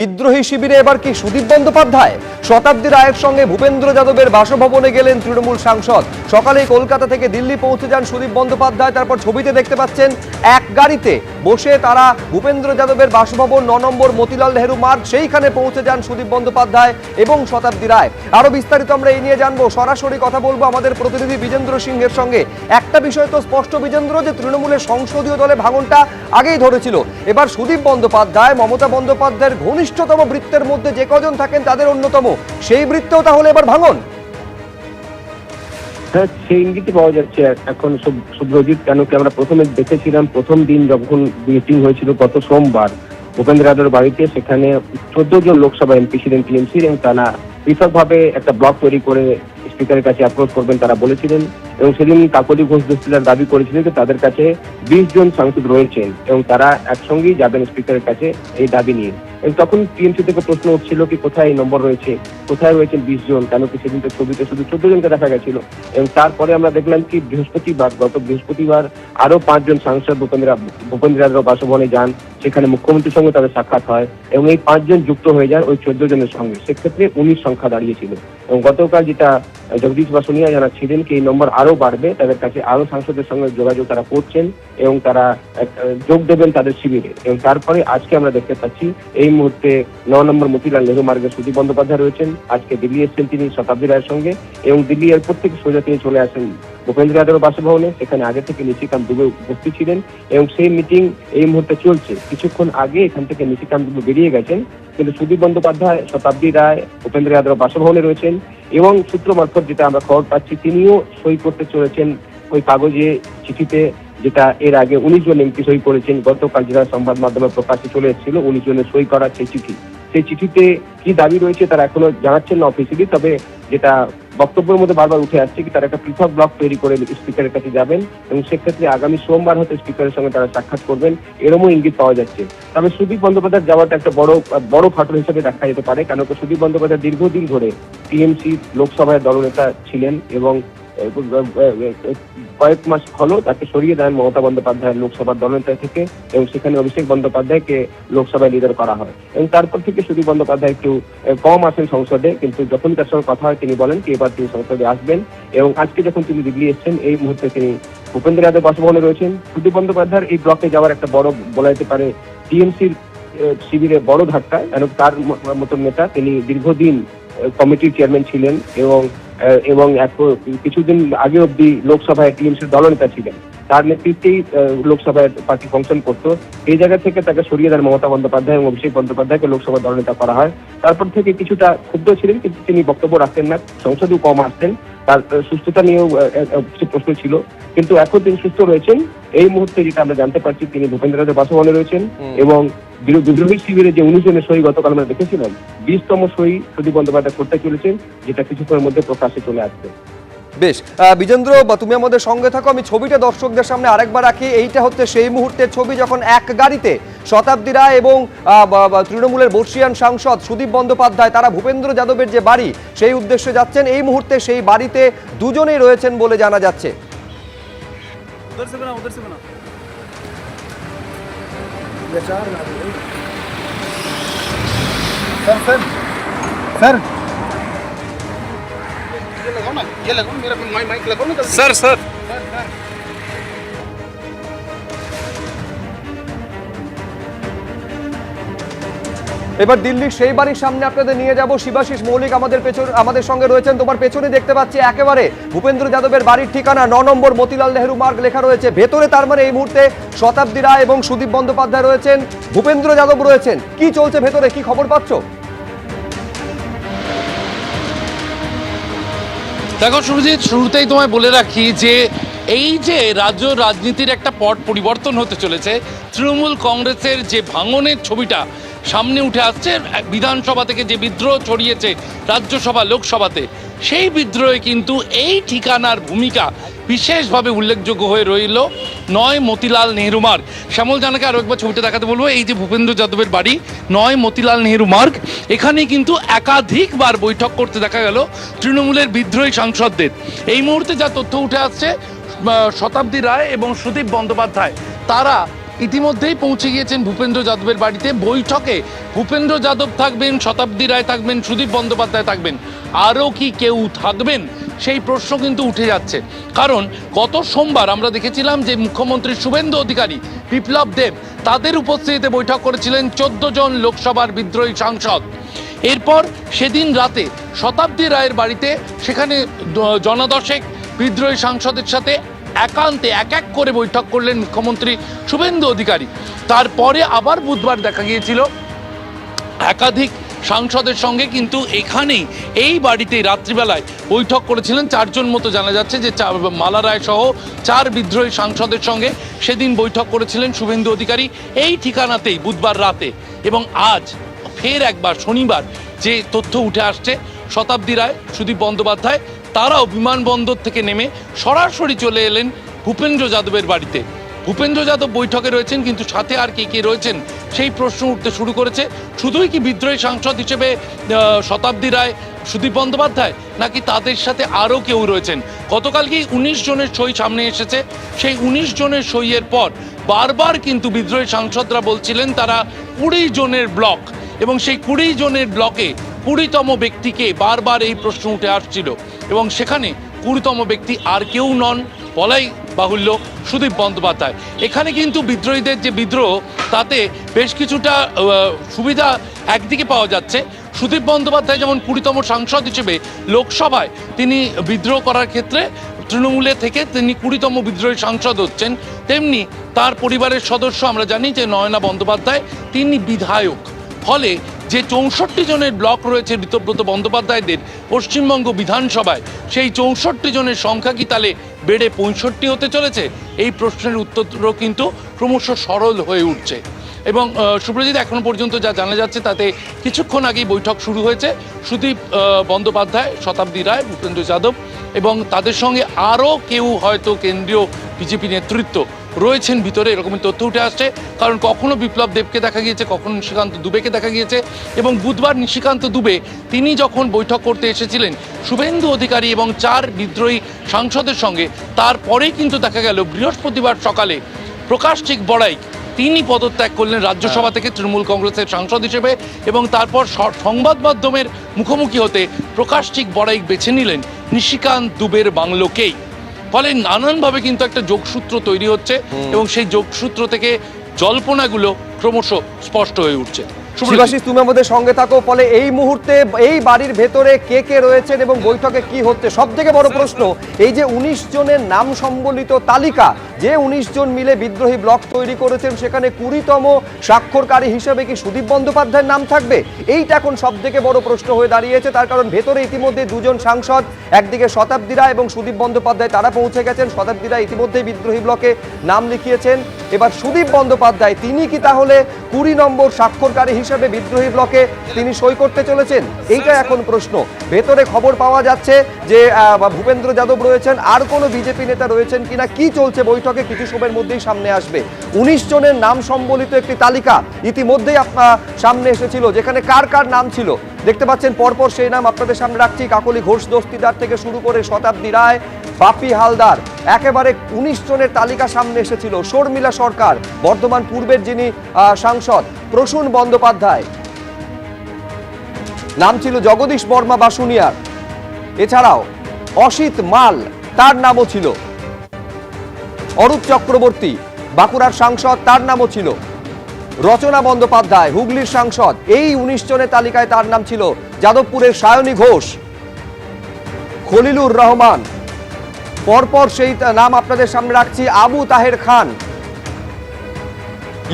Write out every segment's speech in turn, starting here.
বিদ্রোহী শিবিরে এবার কি সুদীপ বন্দ্যোপাধ্যায়? শতাব্দী রায়ের সঙ্গে ভূপেন্দ্র যাদবের বাসভবনে গেলেন তৃণমূল সাংসদ। সকালেই কলকাতা থেকে দিল্লি পৌঁছে যান সুদীপ বন্দ্যোপাধ্যায়। তারপর ছবিতে দেখতে পাচ্ছেন এক গাড়িতে বসে তারা ভূপেন্দ্র যাদবের বাসভবন 9 নম্বর মতিলাল নেহেরু মার্গ, সেইখানে পৌঁছে যান সুদীপ বন্দ্যোপাধ্যায় এবং শতাব্দী রায়। আরো বিস্তারিত আমরা এই নিয়ে জানবো, সরাসরি কথা বলবো আমাদের প্রতিনিধি বিজেন্দ্র সিংহের সঙ্গে। একটা বিষয় তো স্পষ্ট বিজেন্দ্র, যে তৃণমূলের সংসদীয় দলে ভাঙনটা আগেই ধরেছিল। এবার সুদীপ বন্দ্যোপাধ্যায় মমতা বন্দ্যোপাধ্যায়ের ঘনিষ্ঠতম বৃত্তের মধ্যে যে কজন থাকেন তাদের অন্যতম, সেই বৃত্তেও তাহলে এবার ভাঙন। হ্যাঁ, সেই ইঙ্গিতই পাওয়া যাচ্ছে এখন শুভ্রজিৎ। কেন কি আমরা প্রথমে দেখেছিলাম, প্রথম দিন যখন মিটিং হয়েছিল গত সোমবার ভূপেন্দ্র যাদবের বাড়িতে, সেখানে 14 জন লোকসভা এমপি ছিলেন টিএমসির, এবং তারা পৃথকভাবে একটা ব্লক তৈরি করে স্পিকারের কাছে অ্যাপ্রোচ করবেন তারা বলেছিলেন। এবং সেদিন কাকলি ঘোষ দস্তিদার দাবি করেছিলেন যে তাদের কাছে 20 জন সাংসদ রয়েছেন এবং তারা একসঙ্গেই যাবেন স্পিকারের কাছে এই দাবি নিয়ে। এবং তখন টিএমসি থেকে প্রশ্ন উঠছিল কি কোথায় এই নম্বর রয়েছে, কোথায় রয়েছেন 20 জন, কেন কি সেদিন তো ছবিতে শুধু 14 জনকে দেখা গেছিল। এবং তারপরে আমরা দেখলাম কি গত বৃহস্পতিবার আরো 5 জন সাংসদ ভূপেন্দ্র যাদব বাসভবনে যান, সেখানে মুখ্যমন্ত্রীর সঙ্গে তাদের সাক্ষাৎ হয় এবং এই 5 জন যুক্ত হয়ে যান ওই 14 জনের সঙ্গে। সেক্ষেত্রে 19 সংখ্যা দাঁড়িয়েছিল। এবং গতকাল যেটা জগদীশ বাসুনিয়া জানাচ্ছিলেন কি এই নম্বর আরো বাড়বে, তাদের কাছে আরো সাংসদের সঙ্গে যোগাযোগ তারা করছেন এবং তারা যোগ দেবেন তাদের শিবিরে। এবং তারপরে আজকে আমরা দেখতে পাচ্ছি এই মুহূর্তে 9 নম্বর মতিলাল নেহরু মার্গে সুদীপ বন্দ্যোপাধ্যায় রয়েছেন। আজকে দিল্লি এসেছেন তিনি শতাব্দী রায়ের সঙ্গে, এবং দিল্লি এয়ারপোর্ট থেকে সোজা তিনি চলে আসেন ভূপেন্দ্র যাদবের বাসভবনে। সেখানে আগে থেকে নিশিকান্ত দুবে উপস্থিত ছিলেন এবং সেই মিটিং এই মুহূর্তে চলছে। কিছুক্ষণ আগে এখান থেকে নিশিকান্ত দুবে বেরিয়ে গেছেন, কিন্তু সুদীপ বন্দ্যোপাধ্যায়, শতাব্দী রায় ভূপেন্দ্র যাদব বাসভবনে রয়েছেন। এবং সূত্র মারফত যেটা আমরা খবর পাচ্ছি, তিনিও সই করতে চলেছেন ওই কাগজে, চিঠিতে, যেটা এর আগে 19 জন এমপি সই করেছেন। গতকাল যেটা সংবাদ মাধ্যমে প্রকাশে চলে এসেছিল 19 জনের সই করা সেই চিঠি, সেই চিঠিতে কি দাবি রয়েছে তারা এখনো জানাচ্ছেন না অফিসিয়ালি। তবে যেটা বক্তব্যের মধ্যে বারবার উঠে আসছে কি তারা একটা পৃথক ব্লক তৈরি করে স্পিকারের কাছে যাবেন এবং সেক্ষেত্রে আগামী সোমবার হয়তো স্পিকারের সঙ্গে তারা সাক্ষাৎ করবেন, এরকমও ইঙ্গিত পাওয়া যাচ্ছে। তবে সুদীপ বন্দ্যোপাধ্যায় যাওয়াটা একটা বড় ফাটল হিসেবে দেখা যেতে পারে, কেন সুদীপ বন্দ্যোপাধ্যায় দীর্ঘদিন ধরে টিএমসি লোকসভায় দলনেতা ছিলেন এবং কয়েক মাস হলো তাকে সরিয়ে দেন মমতা বন্দ্যোপাধ্যায় লোকসভার দলনেতা থেকে, এবং সেখানে অভিষেক বন্দ্যোপাধ্যায়কে লোকসভায় লিডার করা হয়। এবং তারপর থেকে সুদীপ বন্দ্যোপাধ্যায় একটু কম আসেন সংসদে, কিন্তু যখন তার সঙ্গে কথা হয় তিনি বলেন কি এবার তিনি সংসদে আসবেন। এবং আজকে যখন তিনি দিল্লি এসেছেন এই মুহূর্তে তিনি ভূপেন্দ্র যাদব বাসভবনে রয়েছেন। সুদীপ বন্দ্যোপাধ্যায়ের এই ব্লকে যাওয়ার একটা বড় বলা যেতে পারে টিএমসির শিবিরে বড় ধাক্কা, কেন তার মতন নেতা, তিনি দীর্ঘদিন কমিটির চেয়ারম্যান ছিলেন এবং কিছুদিন আগে অব্দি লোকসভায় টিএমসির দলনেতা ছিলেন। তার নেতৃত্বেই লোকসভায় পার্টি ফাংশন করতো। এই জায়গা থেকে তাকে সরিয়ে দেন মমতা বন্দ্যোপাধ্যায় এবং অভিষেক বন্দ্যোপাধ্যায়কে লোকসভার দলনেতা করা হয়। তারপর থেকে কিছুটা ক্ষুব্ধ ছিলেন, কিন্তু তিনি বক্তব্য রাখতেন না, সংসদেও কম আসতেন, তার সুস্থতা নিয়েও কিছু প্রশ্ন ছিল। কিন্তু এখন তিনি সুস্থ রয়েছেন। এই মুহূর্তে যেটা আমরা জানতে পারছি তিনি ভূপেন্দ্র যাদব বাসভবনে রয়েছেন এবং বিদ্রোহী শিবিরে যে 19 জনের সই গতকাল আমরা দেখেছিলাম, 20তম সই সুদীপ বন্দ্যোপাধ্যায় করতে চলেছেন, যেটা কিছুক্ষণের মধ্যে প্রকাশ্যে চলে আসবে। বেশ বিজেন্দ্র, তুমি আমাদের সঙ্গে থাকো। আমি ছবিটা দর্শকদের সামনে আরেকবার রাখি। এইটা হচ্ছে সেই মুহূর্তের ছবি যখন এক গাড়িতে শতাব্দী রায় এবং তৃণমূলের বর্ষিয়ান সাংসদ সুদীপ বন্দ্যোপাধ্যায় তারা ভূপেন্দ্র যাদবের যে বাড়ি সেই উদ্দেশ্যে যাচ্ছেন। এই মুহূর্তে সেই বাড়িতে দুজনেই রয়েছেন বলে জানা যাচ্ছে। सर सर এবার দিল্লির সেই বাড়ির সামনে আপনাদের নিয়ে যাব। শিবাশিস মৌলিক আমাদের সঙ্গে রয়েছেন। তোমার পেছনে দেখতে পাচ্ছি একেবারে ভূপেন্দ্র যাদবের বাড়ির ঠিকানা 9 নম্বর মতিলাল নেহরু মার্গ লেখা রয়েছে। ভেতরে তার মানে এই মুহূর্তে শতাব্দী রায় এবং সুদীপ বন্দ্যোপাধ্যায় রয়েছেন, ভূপেন্দ্র যাদব রয়েছেন। কি চলছে ভেতরে, কি খবর পাচ্ছ? দেখো সুরজিৎ, শুরুতেই তোমায় বলে রাখি যে এই যে রাজ্য রাজনীতির একটা পট পরিবর্তন হতে চলেছে, তৃণমূল কংগ্রেসের যে ভাঙনের ছবিটা সামনে উঠে আসছে, বিধানসভা থেকে যে বিদ্রোহ ছড়িয়েছে রাজ্যসভা লোকসভাতে, সেই বিদ্রোহে কিন্তু এই ঠিকানার ভূমিকা বিশেষভাবে উল্লেখযোগ্য হয়ে রইল 9 মতিলাল নেহরু মার্গ। শ্যামল জানাকে আরও একবার ছবিটা দেখাতে বলবো। এই যে ভূপেন্দ্র যাদবের বাড়ি 9 মতিলাল নেহরু মার্গ, এখানে কিন্তু একাধিকবার বৈঠক করতে দেখা গেল তৃণমূলের বিদ্রোহী সাংসদদের। এই মুহূর্তে যা তথ্য উঠে আসছে, শতাব্দী রায় এবং সুদীপ বন্দ্যোপাধ্যায় তারা ইতিমধ্যেই পৌঁছে গিয়েছেন ভূপেন্দ্র যাদবের বাড়িতে। বৈঠকে ভূপেন্দ্র যাদব থাকবেন, শতাব্দী রায় থাকবেন, সুদীপ বন্দ্যোপাধ্যায় থাকবেন, আরও কি কেউ থাকবেন সেই প্রশ্ন কিন্তু উঠে যাচ্ছে। কারণ গত সোমবার আমরা দেখেছিলাম যে মুখ্যমন্ত্রী শুভেন্দু অধিকারী, বিপ্লব দেব তাদের উপস্থিতিতে বৈঠক করেছিলেন 14 জন লোকসভার বিদ্রোহী সাংসদ। এরপর সেদিন রাতে শতাব্দী রায়ের বাড়িতে সেখানে জনদশেক বিদ্রোহী সাংসদের সাথে একান্তে এক এক করে বৈঠক করলেন মুখ্যমন্ত্রী শুভেন্দু অধিকারী। তারপরে আবার বুধবার দেখা গিয়েছিল একাধিক সাংসদের সঙ্গে, কিন্তু এখানেই এই বাড়িতেই রাত্রিবেলায় বৈঠক করেছিলেন 4 জন মতো জানা যাচ্ছে, যে মালা রায় সহ 4 বিদ্রোহী সাংসদের সঙ্গে সেদিন বৈঠক করেছিলেন শুভেন্দু অধিকারী এই ঠিকানাতেই বুধবার রাতে। এবং আজ ফের একবার শনিবার যে তথ্য উঠে আসছে, শতাব্দী রায়, সুদীপ বন্দ্যোপাধ্যায় তারাও বিমানবন্দর থেকে নেমে সরাসরি চলে এলেন ভূপেন্দ্র যাদবের বাড়িতে। ভূপেন্দ্র যাদব বৈঠকে রয়েছেন, কিন্তু সাথে আর কে কে রয়েছেন সেই প্রশ্ন উঠতে শুরু করেছে। শুধুই কি বিদ্রোহী সাংসদ হিসেবে শতাব্দী রায়, সুদীপ বন্দ্যোপাধ্যায়, নাকি তাদের সাথে আরও কেউ রয়েছেন? গতকালকেই 19 জনের সই সামনে এসেছে। সেই 19 জনের সইয়ের পর বারবার কিন্তু বিদ্রোহী সাংসদরা বলছিলেন তারা 20 জনের ব্লক, এবং সেই 20 জনের ব্লকে 20তম ব্যক্তিকে বারবার এই প্রশ্ন উঠে আসছিল, এবং সেখানে 20তম ব্যক্তি আর কেউ নন, বলাই বাহুল্য সুদীপ বন্দ্যোপাধ্যায়। এখানে কিন্তু বিদ্রোহীদের যে বিদ্রোহ, তাতে বেশ কিছুটা সুবিধা একদিকে পাওয়া যাচ্ছে। সুদীপ বন্দ্যোপাধ্যায় যেমন 20তম সাংসদ হিসেবে লোকসভায় তিনি বিদ্রোহ করার ক্ষেত্রে তৃণমূলে থেকে তিনি 20তম বিদ্রোহী সাংসদ হচ্ছেন, তেমনি তার পরিবারের সদস্য আমরা জানি যে নয়না বন্দ্যোপাধ্যায়, তিনি বিধায়ক। ফলে যে 64 জনের ব্লক রয়েছে ঋতব্রত বন্দ্যোপাধ্যায়দের পশ্চিমবঙ্গ বিধানসভায়, সেই 64 জনের সংখ্যা কি তাহলে বেড়ে 65 হতে চলেছে? এই প্রশ্নের উত্তরও কিন্তু ক্রমশ সরল হয়ে উঠছে। এবং সুপ্রজিৎ, এখনো পর্যন্ত যা জানা যাচ্ছে তাতে কিছুক্ষণ আগেই বৈঠক শুরু হয়েছে। সুদীপ বন্দ্যোপাধ্যায়, শতাব্দী রায়, ভূপেন্দ্র যাদব এবং তাদের সঙ্গে আরও কেউ হয়তো কেন্দ্রীয় বিজেপি নেতৃত্ব রয়েছেন ভিতরে, এরকমই তথ্য উঠে আসছে। কারণ কখনো বিপ্লব দেবকে দেখা গিয়েছে, কখনো নিশিকান্ত দুবেকে দেখা গিয়েছে। এবং বুধবার নিশিকান্ত দুবে তিনি যখন বৈঠক করতে এসেছিলেন শুভেন্দু অধিকারী এবং 4 বিদ্রোহী সাংসদের সঙ্গে, তারপরেই কিন্তু দেখা গেল বৃহস্পতিবার সকালে প্রকাশ চিক বড়াইক তিনি পদত্যাগ করলেন রাজ্যসভা থেকে তৃণমূল কংগ্রেসের সাংসদ হিসেবে, এবং তারপর সংবাদ মাধ্যমের মুখোমুখি হতে প্রকাশ চিক বড়াইক বেছে নিলেন নিশিকান্ত দুবের বাংলোকেই। ফলে নানানভাবে কিন্তু একটা যোগসূত্র তৈরি হচ্ছে, এবং সেই যোগসূত্র থেকে জল্পনাগুলো ক্রমশ স্পষ্ট হয়ে উঠছে। শিবাশিস, তুমি আমাদের সঙ্গে থাকো। ফলে এই মুহূর্তে এই বাড়ির ভেতরে কে কে রয়েছেন এবং বৈঠকে কি হচ্ছে? সব থেকে বড় প্রশ্ন, এই যে 19 জনের নাম সম্বলিত তালিকা, যে 19 জন মিলে বিদ্রোহী ব্লক তৈরি করেছেন, সেখানে 20তম স্বাক্ষরকারী হিসেবে কি সুদীপ বন্দ্যোপাধ্যায়ের নাম থাকবে? এইটা এখন সব থেকে বড় প্রশ্ন হয়ে দাঁড়িয়েছে। তার কারণ ভেতরে ইতিমধ্যে 2 জন সাংসদ, একদিকে শতাব্দী রায় এবং সুদীপ বন্দ্যোপাধ্যায়, তারা পৌঁছে গেছেন। শতাব্দী রায় ইতিমধ্যেই বিদ্রোহী ব্লকে নাম লিখিয়েছেন। এবার সুদীপ বন্দ্যোপাধ্যায় তিনি কি তাহলে 20 নম্বর স্বাক্ষরকারী হিসেবে বিদ্রোহী ব্লকে তিনি সই করতে চলেছেন? এইটা এখন প্রশ্ন। ভেতরে খবর পাওয়া যাচ্ছে যে ভূপেন্দ্র যাদব রয়েছেন, আর কোনো বিজেপি নেতা রয়েছেন কিনা, কি চলছে বৈঠকে কিছু সময়ের মধ্যেই সামনে আসবে। 19 জনের নাম সম্বলিত একটি তালিকা ইতিমধ্যেই সামনে এসেছিল, যেখানে কার কার নাম ছিল দেখতে পাচ্ছেন পরপর সেই নাম আপনাদের সামনে রাখছি। কাকলি ঘোষ দস্তিদার থেকে শুরু করে শতাব্দী রায়, বাপি হালদার, একেবারে 19 জনের তালিকা সামনে এসেছিল। শর্মিলা সরকার, বর্ধমান পূর্বের যিনি সাংসদ, প্রসূন বন্দ্যোপাধ্যায়, নাম ছিল জগদীশ বর্মা বাসুনিয়ার, এছাড়াও অসিত মাল, তার নামও ছিল। অরূপ চক্রবর্তী, বাঁকুড়ার সাংসদ, তার নামও ছিল। রচনা বন্দ্যোপাধ্যায়, হুগলির সাংসদ, এই 19 জনের তালিকায় তার নাম ছিল। যাদবপুরের সায়নী ঘোষ, খলিলুর রহমান, পরপর সেই নাম আপনাদের সামনে রাখছি। আবু তাহের খান,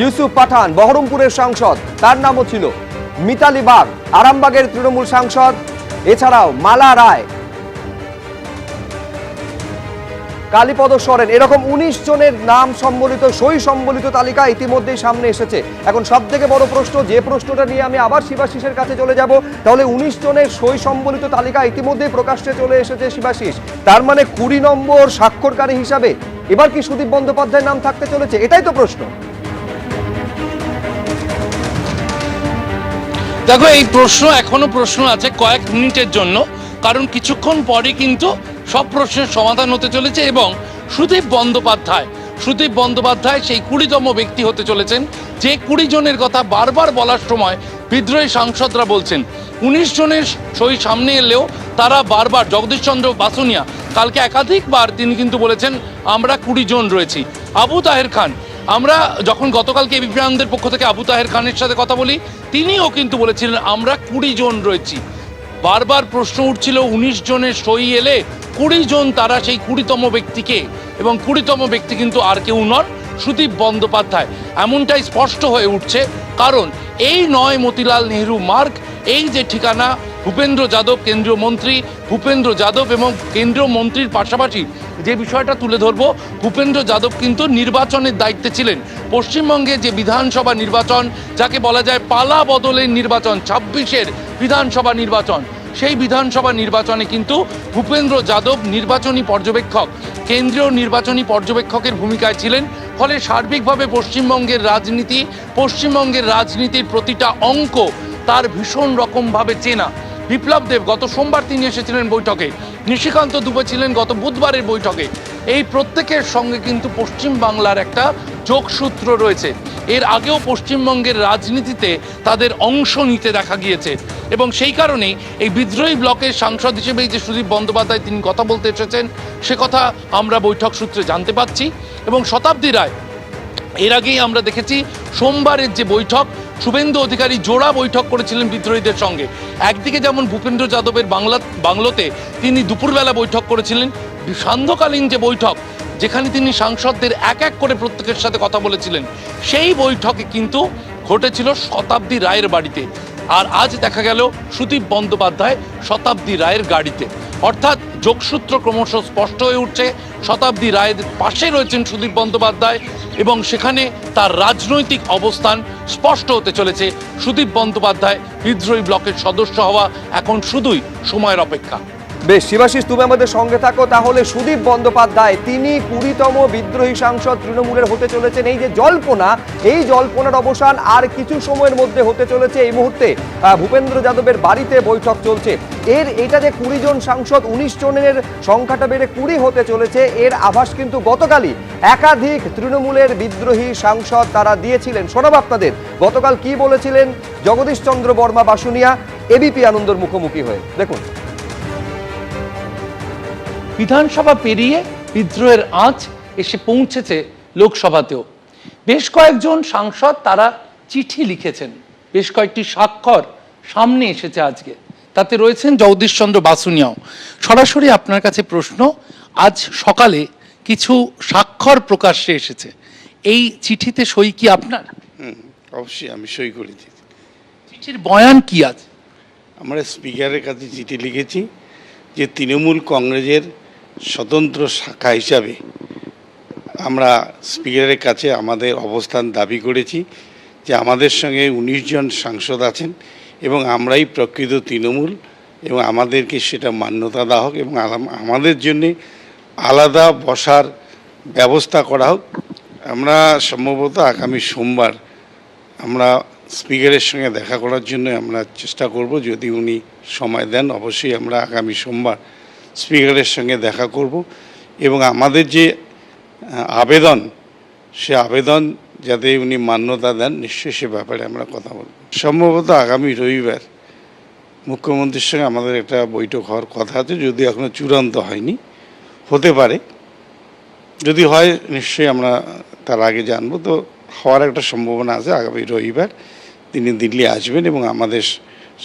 ইউসুফ পাঠান, বহরমপুরের সাংসদ, তার নামও ছিল। মিতালি বাগ, আরামবাগের তৃণমূল সাংসদ, এছাড়াও মালা রায়, কালীপদ সরেন, এরকম 19 জনের নাম সম্বলিত সই সম্বলিত তালিকা ইতিমধ্যেই সামনে এসেছে। এখন সব থেকে বড় প্রশ্ন, যে প্রশ্নটা নিয়ে আমি আবার শিবাশিসের কাছে চলে যাব, তাহলে 19 জনের সই সম্বলিত তালিকা ইতিমধ্যেই প্রকাশ্যে চলে এসেছে শিবাশিস, তার মানে 20 নম্বর স্বাক্ষরকারী হিসাবে এবার কি সুদীপ বন্দ্যোপাধ্যায়ের নাম থাকতে চলেছে? এটাই তো প্রশ্ন। দেখো, এই প্রশ্ন এখনো প্রশ্ন আছে কয়েক মিনিটের জন্য, কারণ কিছুক্ষণ পরে কিন্তু সব প্রশ্নের সমাধান হতে চলেছে। এবং সুদীপ বন্দ্যোপাধ্যায় সুদীপ বন্দ্যোপাধ্যায় সেই 20তম ব্যক্তি হতে চলেছেন যে 20 জনের কথা বারবার বলার সময় বিদ্রোহী সাংসদরা বলছেন। 19 জনের সই সামনে এলেও তারা বারবার, জগদীশচন্দ্র বাসুনিয়া কালকে একাধিকবার তিনি কিন্তু বলেছেন আমরা 20 জন রয়েছি। আবু তাহের খান, আমরা যখন গতকালকে এবিপি আনন্দের পক্ষ থেকে আবু তাহের খানের সাথে কথা বলি, তিনিও কিন্তু বলেছিলেন আমরা 20 জন রয়েছি। বারবার প্রশ্ন উঠছিল 19 জনের সই এলে 20 জন তারা সেই 20তম ব্যক্তিকে, এবং 20তম ব্যক্তি কিন্তু আর কেউ নন, সুদীপ বন্দ্যোপাধ্যায়। এমনটাই স্পষ্ট হয়ে উঠছে, কারণ এই নয় মতিলাল নেহরু মার্গ, এই যে ঠিকানা ভূপেন্দ্র যাদব কেন্দ্রীয় মন্ত্রী, ভূপেন্দ্র যাদব এবং কেন্দ্রীয় মন্ত্রীর পাশাপাশি যে বিষয়টা তুলে ধরবো, ভূপেন্দ্র যাদব কিন্তু নির্বাচনের দায়িত্বে ছিলেন। পশ্চিমবঙ্গে যে বিধানসভা নির্বাচন, যাকে বলা যায় পালা বদলের নির্বাচন, 26-এর বিধানসভা নির্বাচন, সেই বিধানসভা নির্বাচনে কিন্তু ভূপেন্দ্র যাদব নির্বাচনী পর্যবেক্ষক, কেন্দ্রীয় নির্বাচনী পর্যবেক্ষকের ভূমিকায় ছিলেন। ফলে সার্বিকভাবে পশ্চিমবঙ্গের রাজনীতির প্রতিটা অঙ্ক তার ভীষণ রকমভাবে চেনা। বিপ্লব দেব গত সোমবার তিনি এসেছিলেন বৈঠকে, নিশিকান্ত দুবে ছিলেন গত বুধবারের বৈঠকে। এই প্রত্যেকের সঙ্গে কিন্তু পশ্চিমবাংলার একটা যোগসূত্র রয়েছে। এর আগেও পশ্চিমবঙ্গের রাজনীতিতে তাদের অংশ নিতে দেখা গিয়েছে, এবং সেই কারণেই এই বিদ্রোহী ব্লকের সাংসদ হিসেবে যে সুদীপ বন্দ্যোপাধ্যায় তিনি কথা বলতে এসেছেন, সে কথা আমরা বৈঠক সূত্রে জানতে পাচ্ছি। এবং শতাব্দী রায়, এর আগেই আমরা দেখেছি সোমবারের যে বৈঠক, শুভেন্দু অধিকারী জোড়া বৈঠক করেছিলেন বিদ্রোহীদের সঙ্গে। একদিকে যেমন ভূপেন্দ্র যাদবের বাংলোতে তিনি দুপুরবেলা বৈঠক করেছিলেন, সান্ধ্যকালীন যে বৈঠক যেখানে তিনি সাংসদদের এক এক করে প্রত্যেকের সাথে কথা বলেছিলেন, সেই বৈঠকে কিন্তু ঘটেছিল শতাব্দী রায়ের বাড়িতে। আর আজ দেখা গেল সুদীপ বন্দ্যোপাধ্যায় শতাব্দী রায়ের গাড়িতে। অর্থাৎ যোগসূত্র ক্রমশ স্পষ্ট হয়ে উঠছে। শতাব্দী রায়ের পাশে রয়েছেন সুদীপ বন্দ্যোপাধ্যায়, এবং সেখানে তার রাজনৈতিক অবস্থান স্পষ্ট হতে চলেছে। সুদীপ বন্দ্যোপাধ্যায় বিদ্রোহী ব্লকের সদস্য হওয়া এখন শুধুই সময়ের অপেক্ষা। বেশ, শিবাশিস তুমি আমাদের সঙ্গে থাকো। তাহলে সুদীপ বন্দ্যোপাধ্যায় তিনি 20তম বিদ্রোহী সাংসদ তৃণমূলের হতে চলেছেন। এই যে জল্পনা, এই জল্পনার অবসান আর কিছু সময়ের মধ্যে হতে চলেছে। এই মুহূর্তে ভূপেন্দ্র যাদবের বাড়িতে বৈঠক চলছে। এটা যে 20 জন সাংসদ 19 জনের সংখ্যাটা বেড়ে 20 হতে চলেছে, এর আভাস কিন্তু গতকালই একাধিক তৃণমূলের বিদ্রোহী সাংসদ তারা দিয়েছিলেন। শোনাব আপনাদের গতকাল কি বলেছিলেন জগদীশচন্দ্র বর্মা বাসুনিয়া এবিপি আনন্দর মুখোমুখি হয়ে। দেখুন, বিধানসভা পেরিয়ে বিদ্রোহের আঁচ এসে পৌঁছেছে লোকসভাতেও। বেশ কয়েকজন সাংসদ তারা চিঠি লিখেছেন, বেশ কয়েকটি স্বাক্ষর সামনে এসেছে আজকে, তাতে রয়েছেন জগদীশচন্দ্র বাসুনিয়াও। সরাসরি আপনার কাছে প্রশ্ন, আজ সকালে কিছু স্বাক্ষর প্রকাশ্যে এসেছে, এই চিঠিতে সই কি আপনার? অবশ্যই আমি সই করেছি। চিঠির বয়ান কি আছে? আমরা স্পিকারের কাছে চিঠি লিখেছি যে তৃণমূল কংগ্রেসের স্বতন্ত্র শাখা হিসাবে আমরা স্পিকারের কাছে আমাদের অবস্থান দাবি করেছি যে আমাদের সঙ্গে 19 জন সাংসদ আছেন এবং আমরাই প্রকৃত তৃণমূল, এবং আমাদেরকে সেটা মান্যতা দেওয়া হোক এবং আমাদের জন্যে আলাদা বসার ব্যবস্থা করা হোক। আমরা সম্ভবত আগামী সোমবার আমরা স্পিকারের সঙ্গে দেখা করার জন্য আমরা চেষ্টা করব, যদি উনি সময় দেন। অবশ্যই আমরা আগামী সোমবার স্পিকারের সঙ্গে দেখা করব, এবং আমাদের যে আবেদন, সে আবেদন যাতে উনি মান্যতা দেন, নিশ্চয়ই সে ব্যাপারে আমরা কথা বলব। সম্ভবত আগামী রবিবার মুখ্যমন্ত্রীর সঙ্গে আমাদের একটা বৈঠক হওয়ার কথা আছে, যদি এখনও চূড়ান্ত হয়নি, হতে পারে। যদি হয় নিশ্চয়ই আমরা তার আগে জানবো। তো হওয়ার একটা সম্ভাবনা আছে। আগামী রবিবার তিনি দিল্লি আসবেন এবং আমাদের